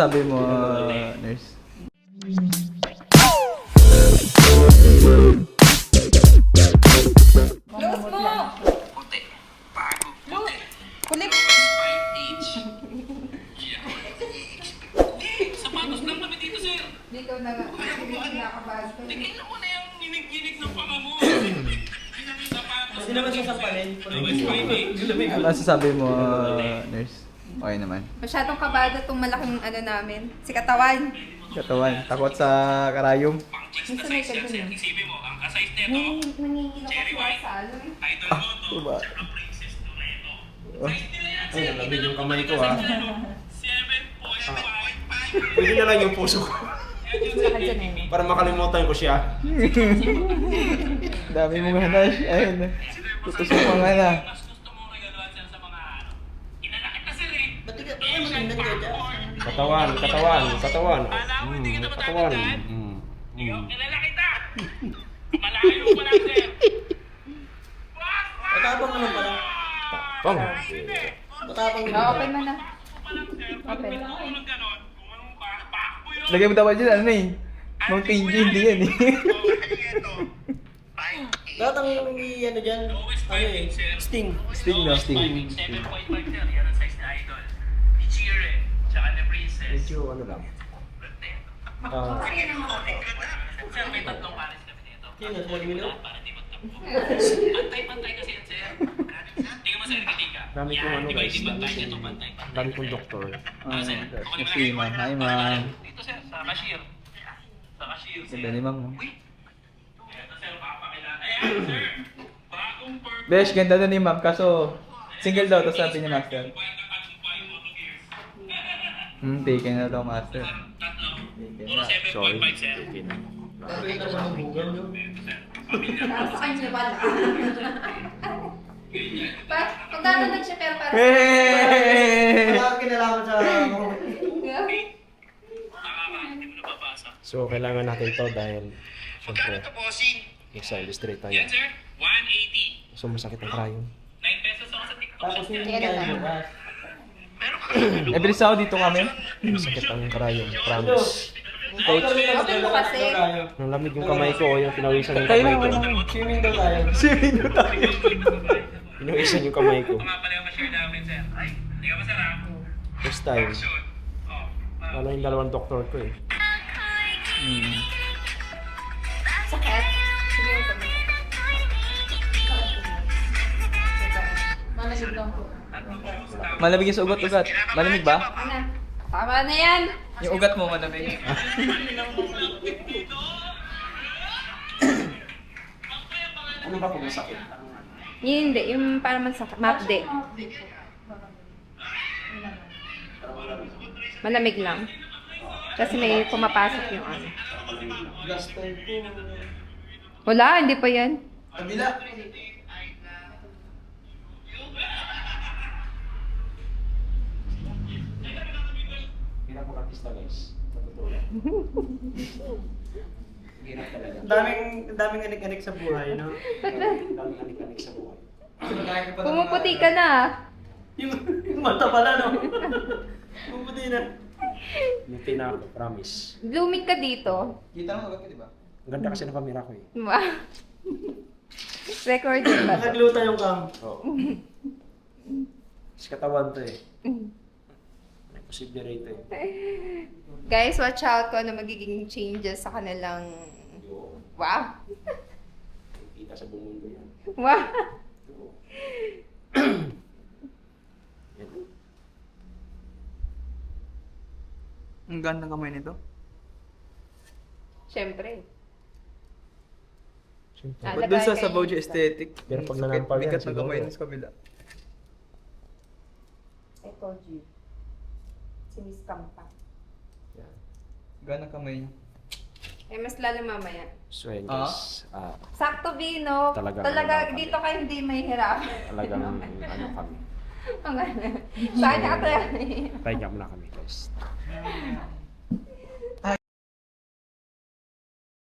Sabi mo, nurse. Close mo! Puti. Bago. Puti. Kulit! 5H. Sapatos lang kami dito, sir. Dito na nga. Nakabas ko. Tingnan mo na yung ginig-ginig ng panga mo. Sapatos. Hindi naman sasampalin. Ano masasabi mo, nurse? Okay naman. Masyadong kabado itong malaking ano namin. Si katawan. Katawan, takot sa karayom. Pang chicks na Minsan may size yan, sir. ganun. Isipin mo, ang ka-size nito, Nangingilo Cherry ko white. sa ano eh. idol mo to, diba? tsaka princess Toretto. Size nila yan, Ay, sir. nalabig yung kamay ko, ah. 7.5. Pwede na lang yung puso ko. Saka dyan eh. Para makalimutan ko siya. Dami mong hanas. Ayun. Tutusok mo nga na. Mas gusto mong regaluhan, sir, sa mga ano. Inalakit na, sir, eh. Ba't di ka maganda ka dyan? Katawan. Kala mo hindi kita Katawan. matatandaan? Kilala kita! Malayo pa lang, sir. Matapang naman pala. Pang. Matapang din. Open mo na. Open. Kung anong ganon, kung anong pakbo yun. Lagay mo dapat dyan, ano eh. Mountain Dew, hindi yan eh. Lahat ang ano dyan, ano eh, sting. Sting na, sting. 7.5, sir. Yan ang size na idol. Ni Chire, tsaka ni Princess. Medyo ano lang. Sir, may tatlong pares kami dito. Sino, sabi mo na? Para di magtampo. Pantay-pantay kasi yan, sir. Tingnan mo, sir, katika. Dami kong ano, Di ba guys. hindi pantay nito, pantay-pantay. Dami kong doktor. Ah, sir. Si ma'am. Hi, ma'am. Dito, sir, sa cashier. Sa cashier, sir. Ganda ni ma'am. Uy! Ito, sir, papakilala. Ayan, sir. Bagong purple. Besh, ganda na ni ma'am. Kaso, single daw to sabi ni master. Taken na daw master. Tatlo. Taken Puro na. 7.5, sir. Okay na. Sabi ka naman bugan, no? Sa kanya pala. Magdadadag siya pero para Hey! Wala kang kinalaman sa ako. Hindi mo nababasa. So, kailangan natin to dahil syempre, exile straight tayo. Yan, sir. 180. So, masakit ang krayon. 9 pesos ako sa TikTok. Tapos sir. yung Kaya tayo naman. bukas. Every Sao dito kami. Masakit ang krayon. Promise. Open mo kasi. Nung lamig yung kamay ko, yung pinawisan yung Kayo kamay lang, ko. ano? Swimming daw tayo. Swimming na tayo. Pinawisan yung kamay ko. Ito nga pala yung ma-share namin, sir. Ay, hindi ka masarap. First time. Action. Oh. Lalo yung dalawang doktor ko eh. Sakit. Sige, open mo. Malamig lang po. Malamig yung sa ugat-ugat. Malamig ba? Ano? Tama na yan. Yung ugat mo malamig. Ano ba kung masakit? Yun hindi. Yung para masakit. Mapde. Malamig lang. Kasi may pumapasok yung ano. Last time ko. Wala, hindi pa yan. Kabila. Hirap mo artista guys. Sa totoo lang. Hirap talaga. Ang daming anik-anik sa buhay, no? Ba't ba? Ang daming anik-anik sa buhay. Pumuputi ka na. Yung mata pala, no? Pumuputi na. Ngiti na ako, promise. Blooming ka dito. Kita mo ugat ko, di ba? Ang ganda kasi ng pamira ko eh. Wow. Recorded ba? to? Nagluta yung cam. Oo. Mas katawan to eh. May posible rito eh. Guys, watch out kung ano magiging changes sa kanilang... Yo, Wow. kita sa buong mundo yan. Wow. Oo. Yan. Ang ganda ng kamay nito. Siyempre. Siyempre. Ah, Ba't doon sa lagay kayo Sabaw dito. aesthetic? Pero pag nanampal yan, Bigat ng siguro. kamay nun sa kabila. I told you. Siniskam pa. Yan. Ganda ng kamay niya. Eh, mas lalo mamaya. So yun guys, Sakto, Bino. Talagang Talaga, ano, dito ka hindi may hirap. talagang ano kami. Saan ka tayo? Pahinga muna kami guys.